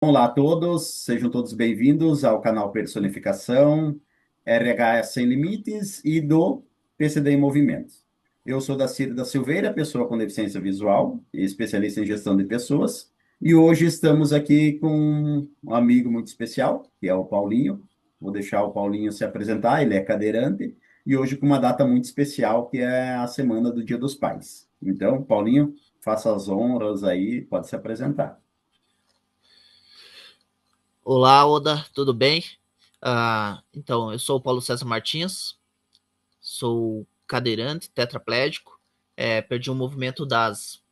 Olá a todos, sejam todos bem-vindos ao canal Personificação, RH Sem Limites e do PCD em Movimento. Eu sou da Cida da Silveira, pessoa com deficiência visual e especialista em gestão de pessoas, e hoje estamos aqui com um amigo muito especial, que é o Paulinho. Vou deixar o Paulinho se apresentar, ele é cadeirante, e hoje com uma data muito especial, que é a semana do Dia dos Pais. Então, Paulinho, faça as honras aí, pode se apresentar. Olá, Oda, tudo bem? Então, eu sou o Paulo César Martins, sou cadeirante, tetraplégico, perdi o movimento das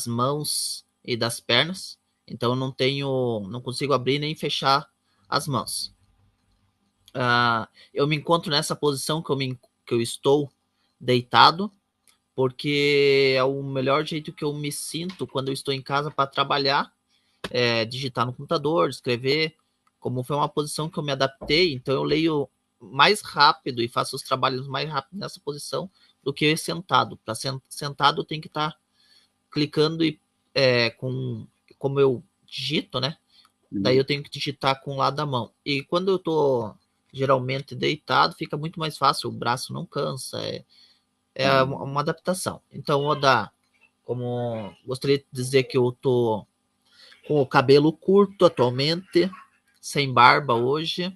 mãos e das pernas, então eu não consigo abrir nem fechar as mãos. Eu me encontro nessa posição que eu estou deitado, porque é o melhor jeito que eu me sinto quando eu estou em casa para trabalhar, digitar no computador, escrever. Como foi uma posição que eu me adaptei, então eu leio mais rápido e faço os trabalhos mais rápido nessa posição do que sentado. Para sentado, eu tenho que estar clicando e como eu digito, né? Daí Uhum. eu tenho que digitar com o lado da mão. E quando eu tô geralmente deitado, fica muito mais fácil, o braço não cansa, é Ah, uma adaptação. Então, Oda, como gostaria de dizer que eu tô com o cabelo curto atualmente, sem barba hoje,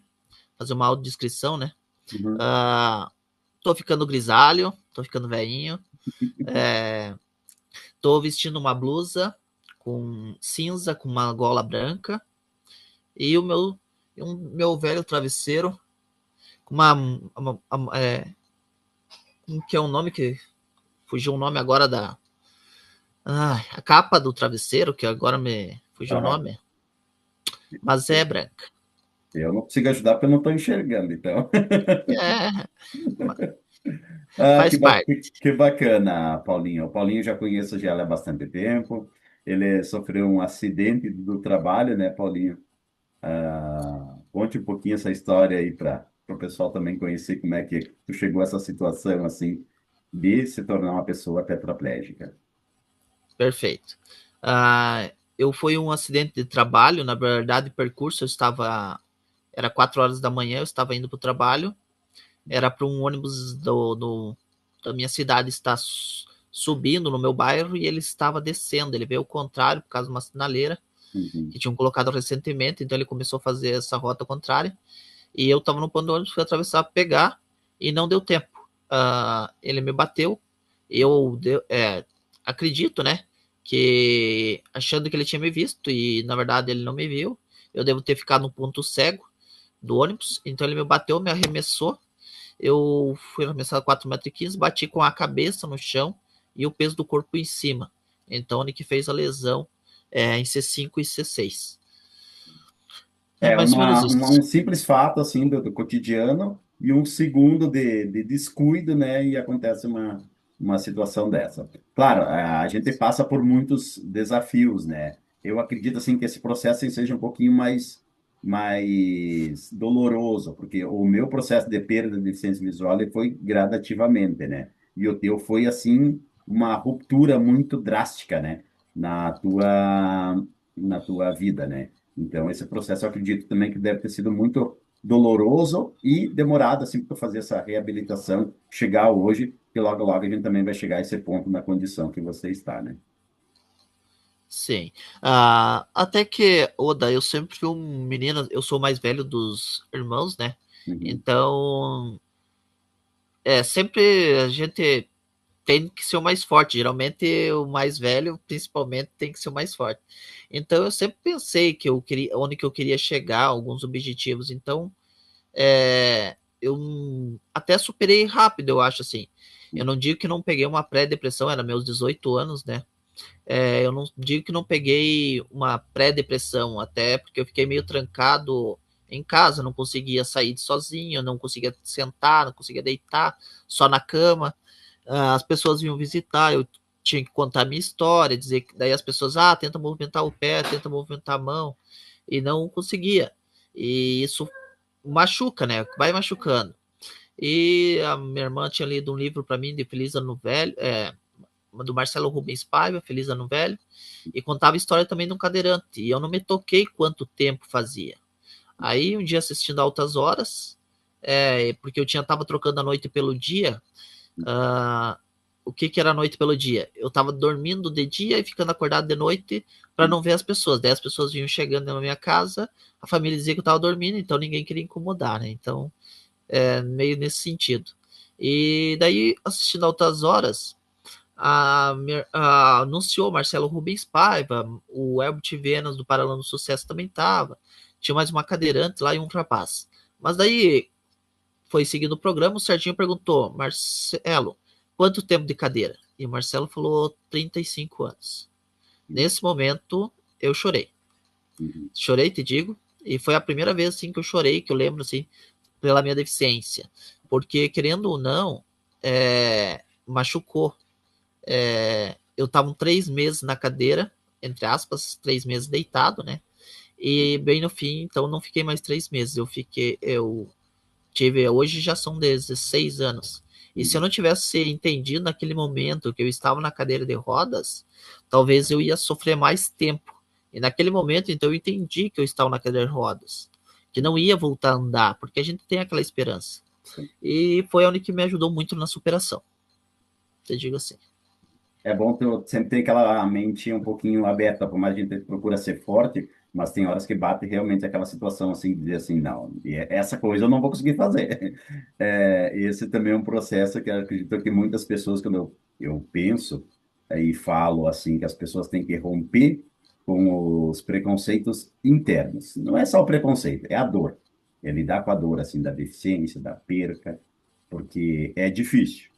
fazer uma autodescrição, né? uhum. Ah, tô ficando grisalho, tô ficando velhinho, tô vestindo uma blusa com cinza, com uma gola branca, e o meu velho travesseiro com que é um nome que fugiu o nome agora a capa do travesseiro, que agora me fugiu o Aham. nome, mas é branca. Eu não consigo ajudar porque eu não estou enxergando, então. É, Ah, faz parte. que bacana, Paulinho. O Paulinho eu já conheço já há bastante tempo. Ele sofreu um acidente do trabalho, né, Paulinho? Conte um pouquinho essa história aí para o pessoal também conhecer como é que tu chegou a essa situação assim de se tornar uma pessoa tetraplégica. Perfeito. Eu fui um acidente de trabalho, na verdade, percurso, era 4 horas da manhã, eu estava indo para o trabalho, era para um ônibus da minha cidade estar subindo no meu bairro e ele estava descendo, ele veio ao contrário por causa de uma sinaleira Uhum. que tinham colocado recentemente, então ele começou a fazer essa rota contrária e eu estava no ponto do ônibus, fui atravessar, pegar e não deu tempo. Ele me bateu, acredito, né, que achando que ele tinha me visto e na verdade ele não me viu, eu devo ter ficado no ponto cego do ônibus, então ele me bateu, me arremessou, eu fui arremessado a 4,15 m, bati com a cabeça no chão e o peso do corpo em cima, então ele que fez a lesão em C5 e C6. É É mais ou menos um isso. simples fato assim do cotidiano e um segundo de descuido, né? E acontece uma situação dessa. Claro, a gente passa por muitos desafios, né? Eu acredito assim que esse processo seja um pouquinho mais doloroso, porque o meu processo de perda de deficiência visual ele foi gradativamente, né? E o teu foi assim uma ruptura muito drástica, né? Na na tua vida, né? Então, esse processo eu acredito também que deve ter sido muito doloroso e demorado assim para fazer essa reabilitação chegar hoje, que logo logo a gente também vai chegar a esse ponto na condição que você está, né? Sim. Até que, Oda, eu sempre fui um menino, eu sou o mais velho dos irmãos, né? Uhum. Então, sempre a gente tem que ser o mais forte. Geralmente, o mais velho, principalmente, tem que ser o mais forte. Então, eu sempre pensei que eu queria, onde que eu queria chegar, alguns objetivos. Então, eu até superei rápido, eu acho assim. Eu não digo que não peguei uma pré-depressão, era meus 18 anos, né? Eu não digo que não peguei uma pré-depressão, até porque eu fiquei meio trancado em casa, não conseguia sair sozinho, não conseguia sentar, não conseguia deitar, só na cama. As pessoas vinham visitar, eu tinha que contar a minha história, dizer que daí as pessoas, tenta movimentar o pé, tenta movimentar a mão, e não conseguia. E isso machuca, né? Vai machucando. E a minha irmã tinha lido um livro para mim de Feliz Ano Velho, do Marcelo Rubens Paiva, Feliz Ano Velho, e contava a história também de um cadeirante, e eu não me toquei quanto tempo fazia. Aí um dia assistindo Altas Horas, porque eu tava trocando a noite pelo dia. O que era a noite pelo dia? Eu tava dormindo de dia e ficando acordado de noite para não ver as pessoas. Daí as pessoas vinham chegando na minha casa, a família dizia que eu tava dormindo, então ninguém queria incomodar, né? Então, meio nesse sentido. E daí, assistindo Altas Horas, anunciou Marcelo Rubens Paiva, o Herbert Venas do Paralelo do Sucesso também tava. Tinha mais uma cadeirante lá e um rapaz. Mas daí foi seguindo o programa, o Serginho perguntou: Marcelo, quanto tempo de cadeira? E o Marcelo falou 35 anos. Nesse momento, eu chorei. Chorei, te digo, e foi a primeira vez assim que eu chorei, que eu lembro assim, pela minha deficiência. Porque, querendo ou não, machucou. Eu estava 3 meses na cadeira, entre aspas, 3 meses deitado, né? E bem no fim, então não fiquei mais 3 meses. Eu tive, hoje já são 16 anos. E se eu não tivesse entendido naquele momento que eu estava na cadeira de rodas, talvez eu ia sofrer mais tempo. E naquele momento, então, eu entendi que eu estava na cadeira de rodas, que não ia voltar a andar, porque a gente tem aquela esperança. E foi onde que me ajudou muito na superação. Eu digo assim. É bom sempre ter aquela mente um pouquinho aberta, por mais que a gente procura ser forte, mas tem horas que bate realmente aquela situação assim, de dizer assim, não, essa coisa eu não vou conseguir fazer. Esse também é um processo que eu acredito que muitas pessoas, quando eu penso e falo assim, que as pessoas têm que romper com os preconceitos internos. Não é só o preconceito, é a dor. É lidar com a dor, assim, da deficiência, da perca, porque é difícil,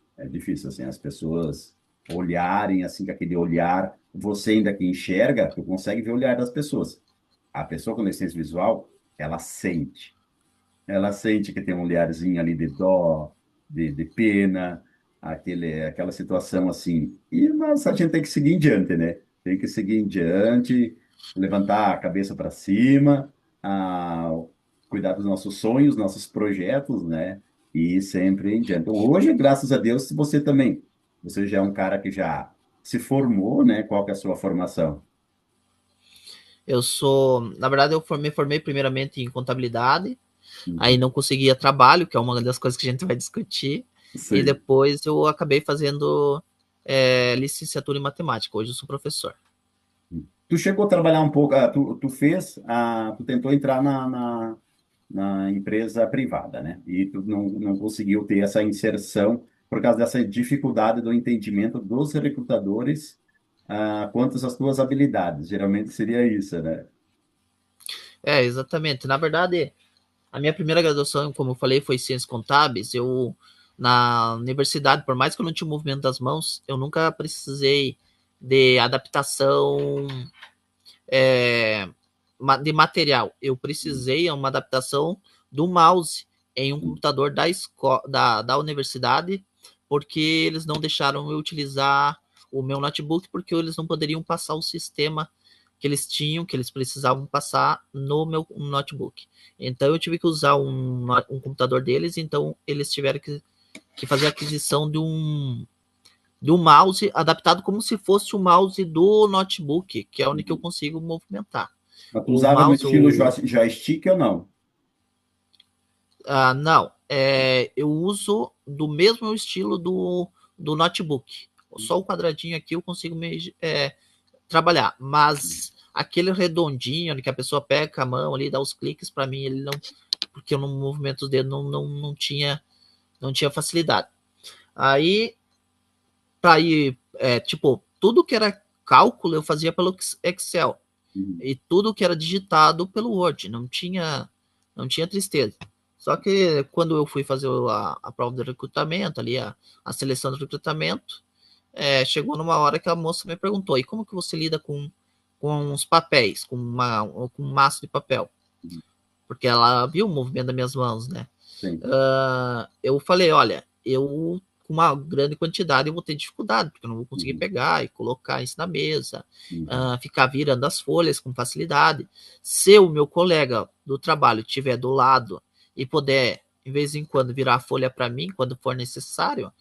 assim, as pessoas olharem assim com aquele olhar, você ainda que enxerga, tu consegue ver o olhar das pessoas. A pessoa com deficiência visual, ela sente que tem um olharzinho ali de dó, de pena, aquela situação assim. E mas a gente tem que seguir em diante, né? Tem que seguir em diante, levantar a cabeça para cima, cuidar dos nossos sonhos, nossos projetos, né? E ir sempre em diante. Então, hoje, graças a Deus, você também, você já é um cara que já se formou, né? Qual que é a sua formação? Na verdade, me formei primeiramente em contabilidade, aí Uhum. não conseguia trabalho, que é uma das coisas que a gente vai discutir, e Sei. depois eu acabei fazendo licenciatura em matemática. Hoje eu sou professor. Tu chegou a trabalhar um pouco, tu tentou entrar na empresa privada, né? E tu não conseguiu ter essa inserção por causa dessa dificuldade do entendimento dos recrutadores, quanto às tuas habilidades. Geralmente seria isso, né? Exatamente. Na verdade, a minha primeira graduação, como eu falei, foi Ciências Contábeis. Na universidade, por mais que eu não tinha o movimento das mãos, eu nunca precisei de adaptação é, de material. Eu precisei de uma adaptação do mouse em um computador da universidade, porque eles não deixaram eu utilizar o meu notebook, porque eles não poderiam passar o sistema que eles tinham, que eles precisavam passar no meu notebook. Então eu tive que usar um computador deles, então eles tiveram que fazer a aquisição de um mouse adaptado como se fosse o mouse do notebook, que é onde que eu consigo movimentar. Mas tu O usava no mouse, estilo joystick ou não? não, eu uso do mesmo estilo do notebook. Só o quadradinho aqui eu consigo trabalhar, mas aquele redondinho onde que a pessoa pega com a mão ali, dá os cliques, para mim ele não, porque eu no movimento dos dedos não tinha facilidade. Aí, para ir, tipo, tudo que era cálculo eu fazia pelo Excel. Uhum. E tudo que era digitado pelo Word, não tinha tristeza. Só que quando eu fui fazer a prova de recrutamento, ali a seleção do recrutamento, chegou numa hora que a moça me perguntou: e como que você lida com os papéis, com um maço de papel? Porque ela viu o movimento das minhas mãos, né? Sim. Eu falei: olha, eu com uma grande quantidade eu vou ter dificuldade, porque eu não vou conseguir Uhum. pegar e colocar isso na mesa, Uhum. ficar virando as folhas com facilidade. Se o meu colega do trabalho estiver do lado e puder, em vez em quando, virar a folha para mim, quando for necessário,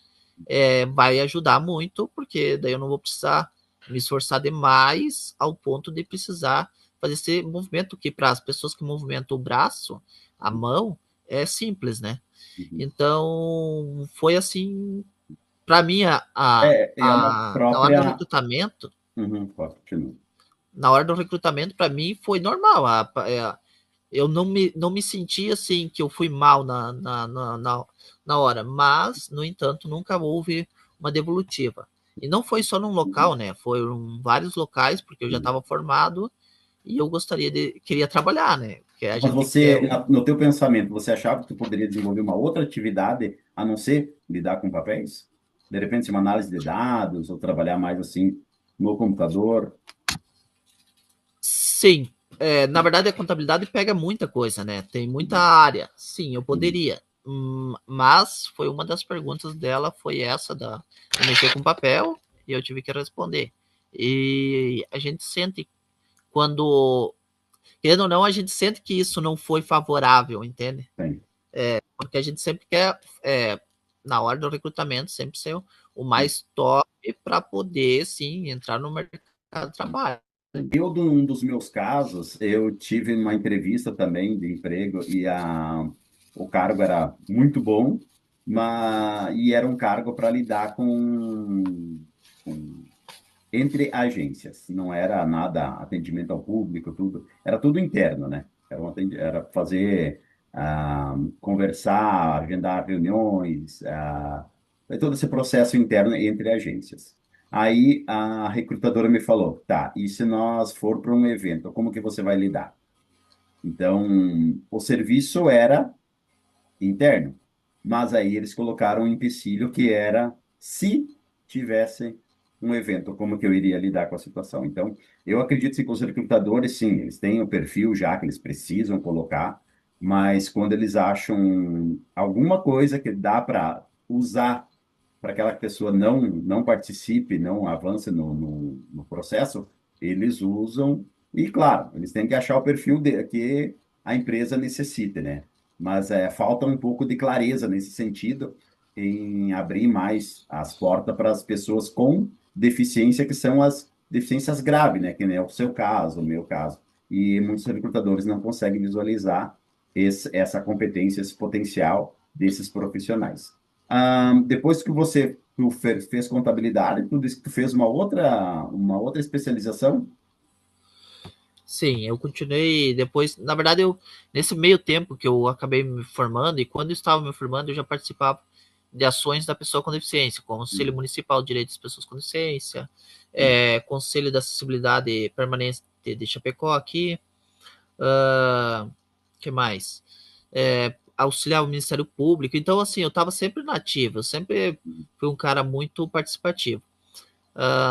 vai ajudar muito, porque daí eu não vou precisar me esforçar demais ao ponto de precisar fazer esse movimento que para as pessoas que movimentam o braço, a mão, é simples, né? Uhum. Então, foi assim, para mim, É uma na hora do própria. recrutamento, Uhum, pode continuar. para mim, foi normal. Eu não me senti assim que eu fui mal na hora, mas, no entanto, nunca houve uma devolutiva. E não foi só num local, Uhum, né? Foram vários locais, porque eu já uhum. estava formado e eu queria trabalhar, né? Porque a Mas gente quer você, no teu pensamento, você achava que tu poderia desenvolver uma outra atividade a não ser lidar com papéis? De repente, uma análise de dados ou trabalhar mais assim no computador? sim. Na verdade, a contabilidade pega muita coisa, né? Tem muita Uhum, área. Sim, eu uhum, poderia. Mas foi uma das perguntas dela, foi essa de mexer com papel, e eu tive que responder. E a gente sente quando, querendo ou não, a gente sente que isso não foi favorável, entende? tem. Porque a gente sempre quer, na hora do recrutamento, sempre ser o mais top para poder, sim, entrar no mercado de trabalho. Eu, de um dos meus casos, eu tive uma entrevista também de emprego e o cargo era muito bom, e era um cargo para lidar com entre agências, não era nada atendimento ao público, tudo, era tudo interno, né? Era fazer, conversar, agendar reuniões, todo esse processo interno entre agências. Aí a recrutadora me falou, tá, e se nós for para um evento, como que você vai lidar? Então, o serviço era interno. Mas aí eles colocaram um empecilho que era se tivesse um evento, como que eu iria lidar com a situação. Então, eu acredito que os recrutadores, sim, eles têm o perfil já que eles precisam colocar, mas quando eles acham alguma coisa que dá para usar para que aquela pessoa não participe, não avance no processo, eles usam, e claro, eles têm que achar o perfil que a empresa necessite, né? Mas falta um pouco de clareza nesse sentido, em abrir mais as portas para as pessoas com deficiência, que são as deficiências graves, né? Que nem é o seu caso, o meu caso. E muitos recrutadores não conseguem visualizar essa competência, esse potencial desses profissionais. Depois que fez contabilidade, tu disse que tu fez uma outra especialização? Sim, eu continuei depois. Na verdade, nesse meio tempo que eu acabei me formando, e quando eu estava me formando, eu já participava de ações da pessoa com deficiência, Conselho Uhum, Municipal de Direitos das Pessoas com Deficiência, sim, Conselho da Acessibilidade Permanente de Chapecó aqui, uh, que mais? Auxiliar o Ministério Público. Então, assim, eu estava sempre na ativa, eu sempre uhum, fui um cara muito participativo.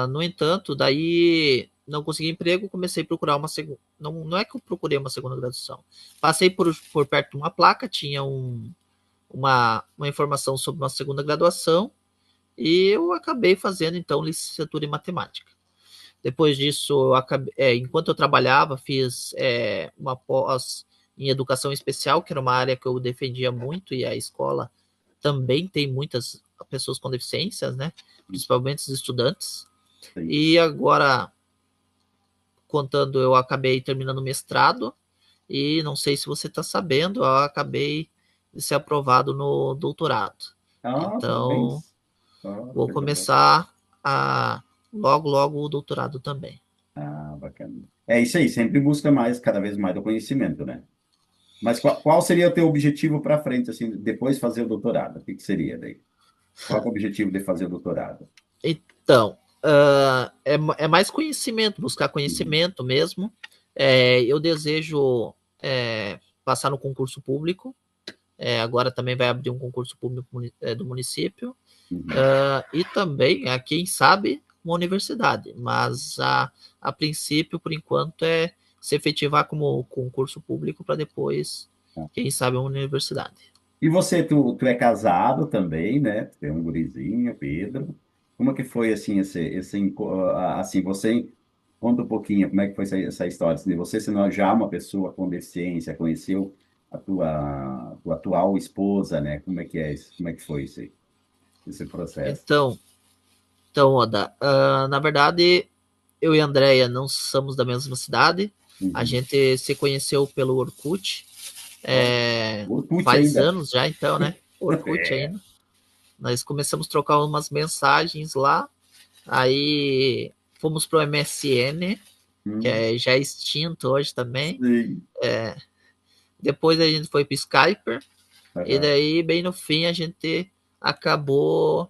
No entanto, daí não consegui emprego, comecei a procurar uma segunda. Não é que eu procurei uma segunda graduação. Passei por perto de uma placa, tinha uma informação sobre uma segunda graduação e eu acabei fazendo então licenciatura em matemática. Depois disso, enquanto eu trabalhava, fiz uma pós em educação especial, que era uma área que eu defendia muito, e a escola também tem muitas pessoas com deficiências, né? Principalmente os estudantes. sim. E agora, contando, eu acabei terminando o mestrado e não sei se você está sabendo, eu acabei de ser aprovado no doutorado. Ah, Então, parabéns. Ah, vou coisa boa. começar a logo o doutorado também. Ah, bacana. É isso aí, sempre busca mais, cada vez mais do conhecimento, né? Mas qual seria o teu objetivo para frente, assim, depois de fazer o doutorado? O que que seria daí? Qual que é o objetivo de fazer o doutorado? Então, é mais conhecimento, buscar Uhum, conhecimento mesmo. Eu desejo passar no concurso público. Agora também vai abrir um concurso público do município. uhum. E também, quem sabe, uma universidade. Mas a princípio, por enquanto, é se efetivar como concurso público para depois, Tá. quem sabe, uma universidade. E você, tu é casado também, né? Tu tem um gurizinho, Pedro. Como é que foi, assim, assim, você conta um pouquinho como é que foi essa história, assim, de você sendo já uma pessoa com deficiência, conheceu a tua atual esposa, né? Como é que é isso? Como é que foi isso aí? esse processo? Então, Oda, na verdade, eu e a Andrea não somos da mesma cidade. A Uhum. gente se conheceu pelo Orkut. Ó, É, Orkut faz ainda. anos já, então, né? Orkut É. ainda. Nós começamos a trocar umas mensagens lá. Aí fomos pro MSN, que Hum, já é extinto hoje também. sim. Depois a gente foi pro Skype. E Aham. daí, bem no fim, a gente acabou.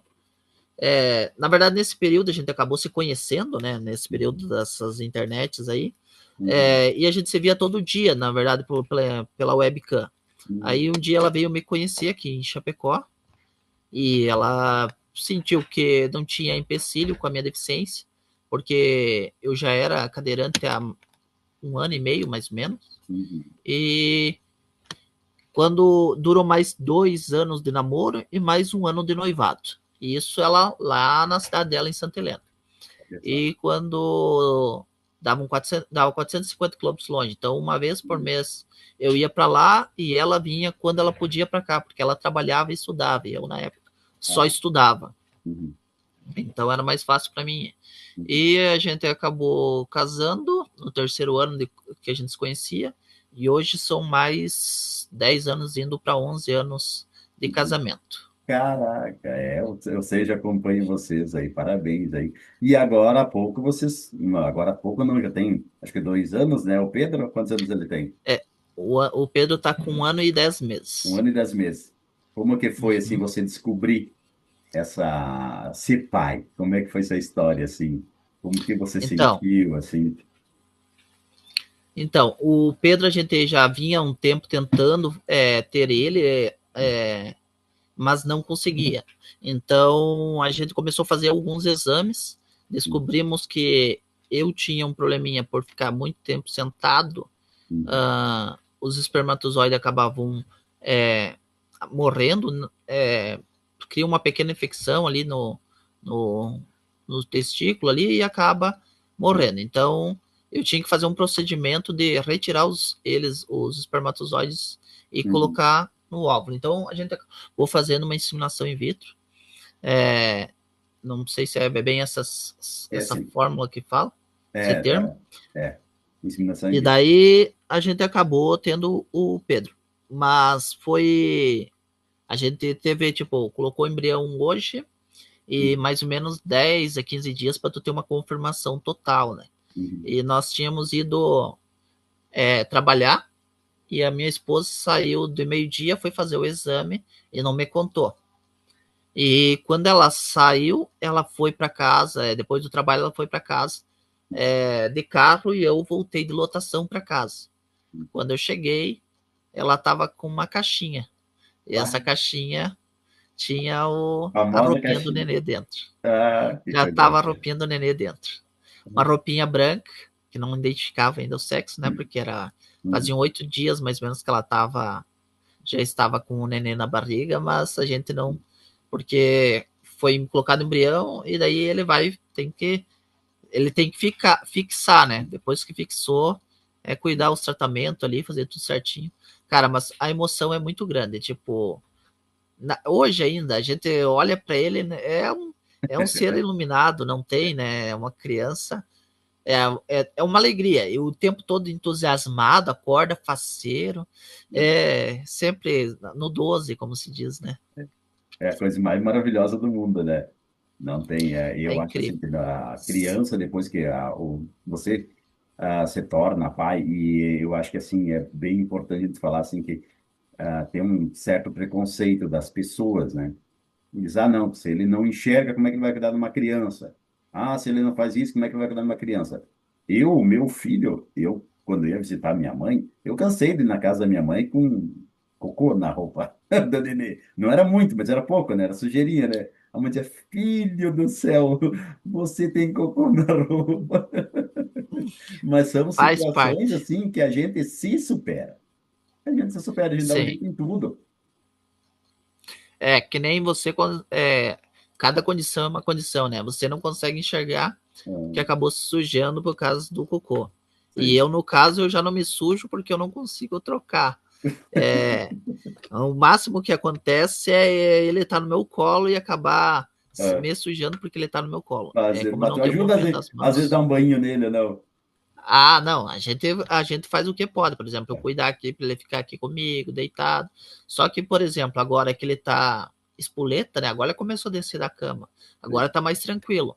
Na verdade, nesse período, a gente acabou se conhecendo, né? Nesse período Uhum. dessas internets aí. Uhum. E a gente se via todo dia, na verdade, pela webcam. Uhum. Aí um dia ela veio me conhecer aqui em Chapecó e ela sentiu que não tinha empecilho com a minha deficiência, porque eu já era cadeirante há um ano e meio, mais ou menos. Uhum. E quando durou mais 2 anos de namoro e mais um ano de noivado. Isso ela lá na cidade dela, em Santa Helena. Olha só. E quando dava 450 quilômetros longe, então uma vez por Uhum. mês eu ia para lá e ela vinha quando ela podia para cá, porque ela trabalhava e estudava, e eu na época só Ah, estudava, uhum. então era mais fácil para mim. Uhum. E a gente acabou casando no terceiro ano que a gente se conhecia, e hoje são mais 10 anos, indo para 11 anos de Uhum. casamento. Caraca, eu sei, já acompanho vocês aí, parabéns aí. E agora há pouco vocês, não, agora há pouco não, já tem, acho que 2 anos, né? O Pedro, quantos anos ele tem? É, o Pedro está com Um um ano e 10 meses. ano e 10 meses. Como que foi, assim, Uhum. você descobrir ser pai? Como é que foi essa história, assim? Como que você Então, sentiu, assim? o Pedro a gente já vinha há um tempo tentando ter ele, mas não conseguia. Então a gente começou a fazer alguns exames, descobrimos que eu tinha um probleminha por ficar muito tempo sentado, Uhum. os espermatozoides acabavam morrendo, cria uma pequena infecção ali no, no testículo ali e acaba morrendo. Então eu tinha que fazer um procedimento de retirar os espermatozoides e Uhum. colocar no óvulo. Então a gente acabou fazendo uma inseminação in vitro. É, não sei se é bem É essa assim, fórmula que fala, esse termo. tá, inseminação in E vitro. daí a gente acabou tendo o Pedro. Mas foi. A gente teve, tipo, colocou o embrião hoje e mais ou menos 10 a 15 dias para tu ter uma confirmação total, né? Uhum. E nós tínhamos ido trabalhar e a minha esposa saiu de meio-dia, foi fazer o exame e não me contou. E quando ela saiu, ela foi para casa, depois do trabalho, ela foi para casa de carro e eu voltei de lotação para casa. Quando eu cheguei, ela estava com uma caixinha. E essa Ah, caixinha tinha a famosa roupinha do caixinha. nenê dentro. Ah, que Já coisa estava a boa. roupinha do nenê dentro. Uma roupinha branca, que não identificava ainda o sexo, né? Porque Uhum. faziam 8 dias mais ou menos que ela já estava com o nenê na barriga, mas a gente não, porque foi colocado embrião e daí ele tem que fixar, né? Depois que fixou, cuidar os tratamentos ali, fazer tudo certinho. Cara, mas a emoção é muito grande, tipo, hoje ainda a gente olha para ele, né, é um ser iluminado, não tem, né? É uma criança, é uma alegria. E o tempo todo entusiasmado, acorda faceiro, sempre no 12 como se diz, né? É a coisa mais maravilhosa do mundo, né? Não tem. É Eu acho assim incrível. que a criança, depois que você se torna pai, e eu acho que assim é bem importante de falar assim que tem um certo preconceito das pessoas, né? Diz, não, se ele não enxerga, como é que ele vai cuidar de uma criança? Ah, se ele não faz isso, como é que ele vai cuidar de uma criança? Meu filho, quando ia visitar minha mãe, eu cansei de ir na casa da minha mãe com cocô na roupa da nenê. Não era muito, mas era pouco, né? Era sujeirinha, né? A mãe dizia, filho do céu, você tem cocô na roupa. Mas são Faz situações, parte. assim, que a gente se supera. A gente se supera, a gente dá um Sim. jeito em tudo. Que nem você, cada condição é uma condição, né? Você não consegue enxergar que Hum, acabou se sujando por causa do cocô. E sim. eu, no caso, eu já não me sujo porque eu não consigo trocar. O máximo que acontece é ele estar no meu colo e acabar É, me sujando porque ele está no meu colo. fazer, Como eu mas não tu tenho ajuda, movimento das às vezes dá mãos. um banho nele, não? Ah, não, a gente faz o que pode. Por exemplo, eu É, cuidar aqui para ele ficar aqui comigo, deitado. Só que, por exemplo, agora que ele tá espoleta, né? Agora ele começou a descer da cama. Agora tá mais tranquilo.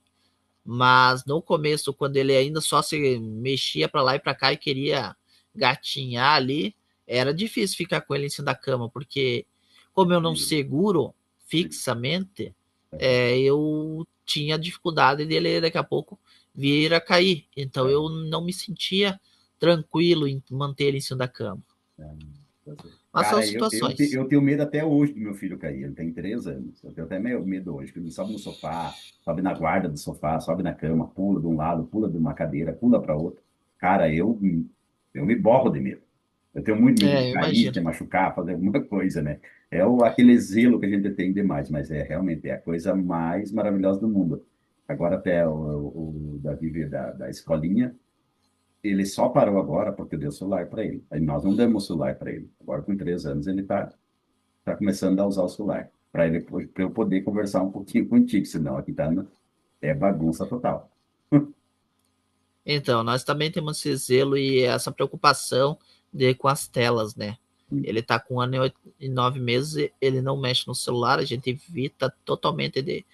Mas no começo, quando ele ainda só se mexia para lá e para cá e queria gatinhar ali, era difícil ficar com ele em cima da cama, porque como eu não seguro fixamente, eu tinha dificuldade dele daqui a pouco vir a cair. Então eu não me sentia tranquilo em manter ele em cima da cama. fazer. Mas são Cara, situações. eu tenho medo até hoje do meu filho cair. Ele tem 3 anos. Eu tenho até meio medo hoje, porque ele sobe no sofá, sobe na guarda do sofá, sobe na cama, pula de um lado, pula de uma cadeira, pula para outra. Cara, eu me borro de medo. Eu tenho muito medo de Eu cair, de imagino. se machucar, fazer alguma coisa, né? Aquele zelo que a gente tem demais, mas é realmente a coisa mais maravilhosa do mundo. Agora até o Davi veio da escolinha, ele só parou agora porque eu dei o celular para ele. Aí nós não demos o celular para ele. Agora, com 3 anos, ele tá começando a usar o celular. Para eu poder conversar um pouquinho contigo, senão aqui é bagunça total. Então, nós também temos esse zelo e essa preocupação com as telas, né? Ele tá com 1 ano e 9 meses, ele não mexe no celular, a gente evita totalmente de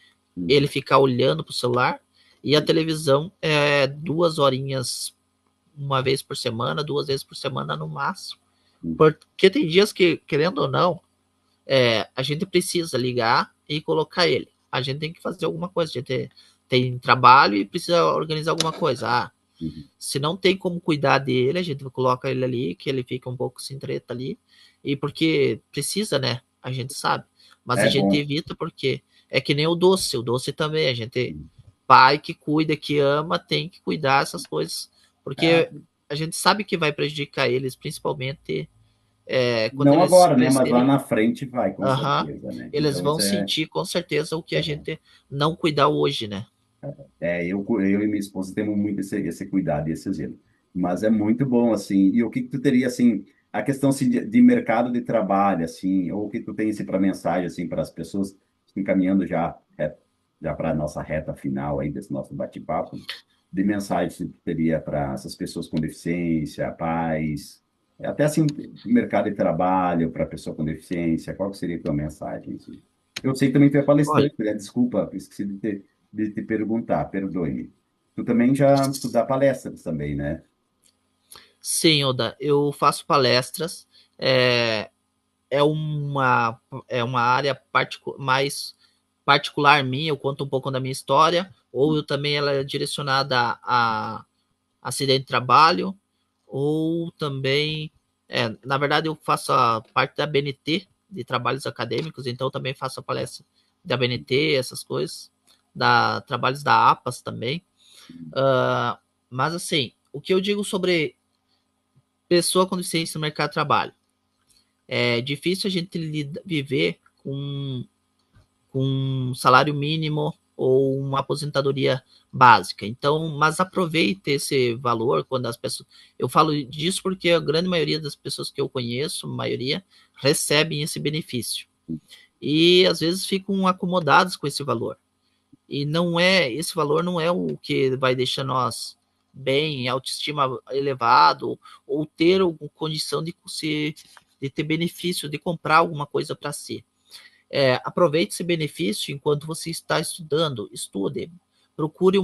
ele ficar olhando pro celular. E a televisão é 2 horinhas uma vez por semana, 2 vezes por semana no máximo. Porque tem dias que, querendo ou não, a gente precisa ligar e colocar ele. A gente tem que fazer alguma coisa, a gente tem trabalho e precisa organizar alguma coisa. Se não tem como cuidar dele, a gente coloca ele ali, que ele fica um pouco sem treta ali. E porque precisa, né? A gente sabe. Mas a É gente bom. evita porque é que nem o doce também. A gente, pai que cuida, que ama, tem que cuidar essas coisas. É, Porque a gente sabe que vai prejudicar eles, principalmente quando não eles agora, né? Mas lá crescerem. na frente vai, com Aham. certeza, né? Eles Então, vão isso é. sentir com certeza o que a É, gente não cuidar hoje, né? eu e minha esposa temos muito esse cuidado e esse zelo. Mas é muito bom, assim. E o que que tu teria, assim, a questão assim, de mercado de trabalho, assim, ou o que tu tem assim, para mensagem, assim, para as pessoas encaminhando já para a nossa reta final aí desse nosso bate-papo, de mensagem que tu teria para essas pessoas com deficiência, pais, até assim, mercado de trabalho para pessoa com deficiência, qual que seria a tua mensagem, assim? Eu sei que também tu é Olha, palestrante, né? Desculpa, esqueci de te perguntar, perdoe-me. Tu dá palestras também, né? sim, Oda, eu faço palestras. É, é uma, é uma área mais particular minha, eu conto um pouco da minha história, ou eu também ela é direcionada a acidente de trabalho, ou também, na verdade, eu faço a parte da BNT, de trabalhos acadêmicos, então eu também faço a palestra da BNT, essas coisas, trabalhos da APAS também. Mas assim, o que eu digo sobre pessoa com deficiência no mercado de trabalho? É difícil a gente viver com um salário mínimo ou uma aposentadoria básica. Então, mas aproveite esse valor quando as pessoas. Eu falo disso porque a grande maioria das pessoas que eu conheço, a maioria, recebem esse benefício. E às vezes ficam acomodados com esse valor. E não é, esse valor não é o que vai deixar nós bem, autoestima elevado, ou ter alguma condição de ter benefício, de comprar alguma coisa para si. Aproveite esse benefício enquanto você está estudando, estude, procure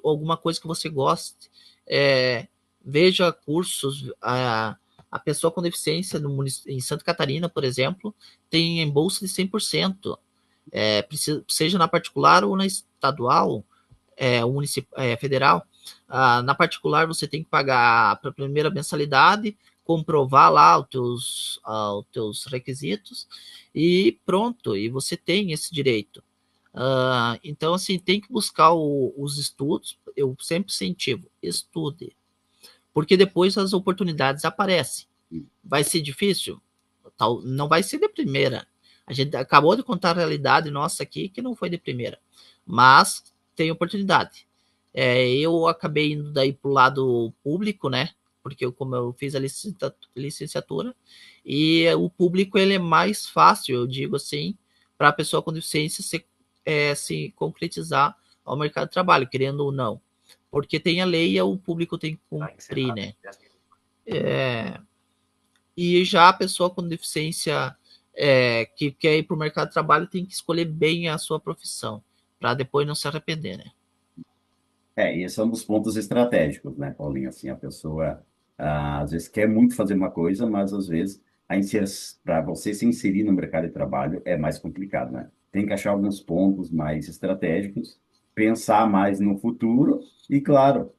alguma coisa que você goste, é, veja cursos. A pessoa com deficiência em Santa Catarina, por exemplo, tem em bolsa de 100%, seja na particular ou na estadual, federal. Na particular, você tem que pagar a primeira mensalidade, comprovar lá os teus requisitos e pronto, e você tem esse direito. Então, assim, tem que buscar os estudos. Eu sempre incentivo, estude, porque depois as oportunidades aparecem. Vai ser difícil? Não vai ser de primeira. A gente acabou de contar a realidade nossa aqui que não foi de primeira, mas tem oportunidade. Eu acabei indo daí pro lado público, né? porque como eu fiz a licenciatura, e o público ele é mais fácil, eu digo assim, para a pessoa com deficiência se concretizar ao mercado de trabalho, querendo ou não. Porque tem a lei e o público tem que cumprir, né? E já a pessoa com deficiência que quer ir para o mercado de trabalho tem que escolher bem a sua profissão, para depois não se arrepender, né? E esse é um dos pontos estratégicos, né, Paulinho? Assim, a pessoa às vezes quer muito fazer uma coisa, mas às vezes para você se inserir no mercado de trabalho é mais complicado, né? Tem que achar alguns pontos mais estratégicos, pensar mais no futuro e, claro,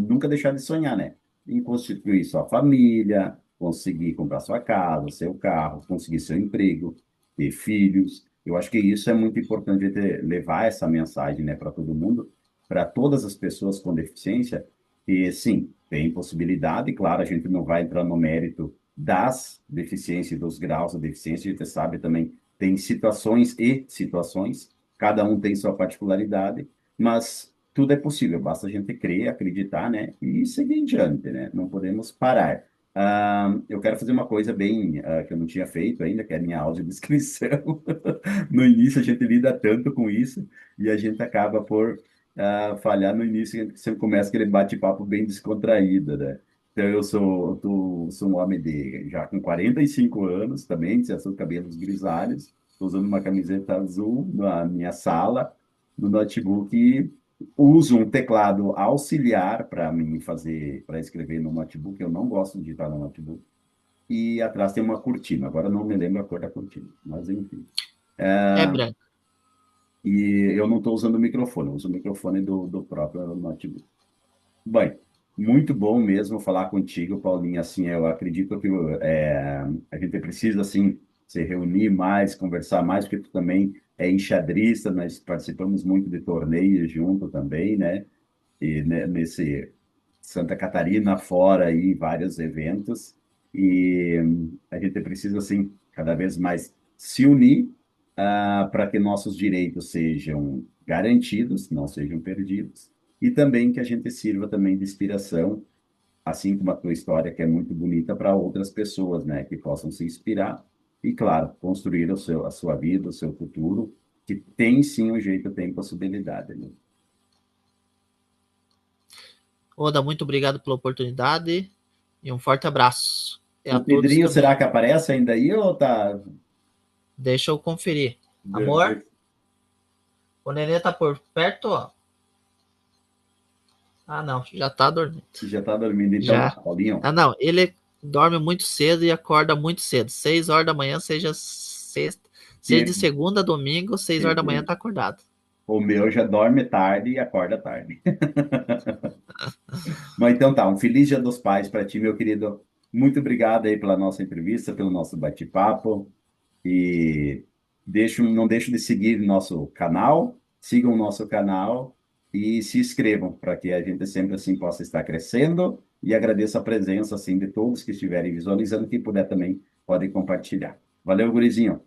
nunca deixar de sonhar, né? Em constituir sua família, conseguir comprar sua casa, seu carro, conseguir seu emprego, ter filhos. Eu acho que isso é muito importante levar essa mensagem, né, para todo mundo, para todas as pessoas com deficiência, e sim, tem possibilidade, claro, a gente não vai entrar no mérito das deficiências, dos graus da deficiência, a gente sabe também, tem situações e situações, cada um tem sua particularidade, mas tudo é possível, basta a gente crer, acreditar, né, e seguir em diante, né, não podemos parar. Eu quero fazer uma coisa bem que eu não tinha feito ainda, que é a minha audiodescrição. No início a gente lida tanto com isso e a gente acaba por falhar no início, que você começa aquele bate-papo bem descontraído, né? Então, sou um homem já com 45 anos também, já sou cabelos grisalhos, estou usando uma camiseta azul na minha sala, no notebook, e uso um teclado auxiliar para escrever no notebook, eu não gosto de digitar no notebook, e atrás tem uma cortina, agora eu não me lembro a cor da cortina, mas enfim. É branco. E eu não estou usando o microfone, eu uso o microfone do próprio notebook. Bem, muito bom mesmo falar contigo, Paulinho. Assim, eu acredito que a gente precisa assim se reunir mais, conversar mais, porque tu também é enxadrista, nós participamos muito de torneios junto também, né? E nesse Santa Catarina fora aí vários eventos e a gente precisa assim cada vez mais se unir para que nossos direitos sejam garantidos, não sejam perdidos e também que a gente sirva também de inspiração, assim como a tua história que é muito bonita para outras pessoas, né, que possam se inspirar e claro construir a sua vida, o seu futuro, que tem sim um jeito, tem possibilidade, né? Oda, muito obrigado pela oportunidade e um forte abraço. E a O todos Pedrinho, será também. que aparece ainda aí ou tá? Deixa eu conferir. Amor, o nenê tá por perto, ó. Ah, não, já tá dormindo. Já tá dormindo, então, Já. tá, Paulinho? Ah, não, ele dorme muito cedo e acorda muito cedo. 6 horas da manhã, seja sexta, seja de Que segunda a domingo, 6 horas da manhã beleza. tá acordado. O meu já dorme tarde e acorda tarde. Mas então tá, um feliz Dia dos Pais para ti, meu querido. Muito obrigado aí pela nossa entrevista, pelo nosso bate-papo. E não deixe de seguir nosso canal, sigam o nosso canal e se inscrevam para que a gente sempre assim possa estar crescendo. E agradeço a presença assim de todos que estiverem visualizando, quem puder também pode compartilhar. Valeu, gurizinho.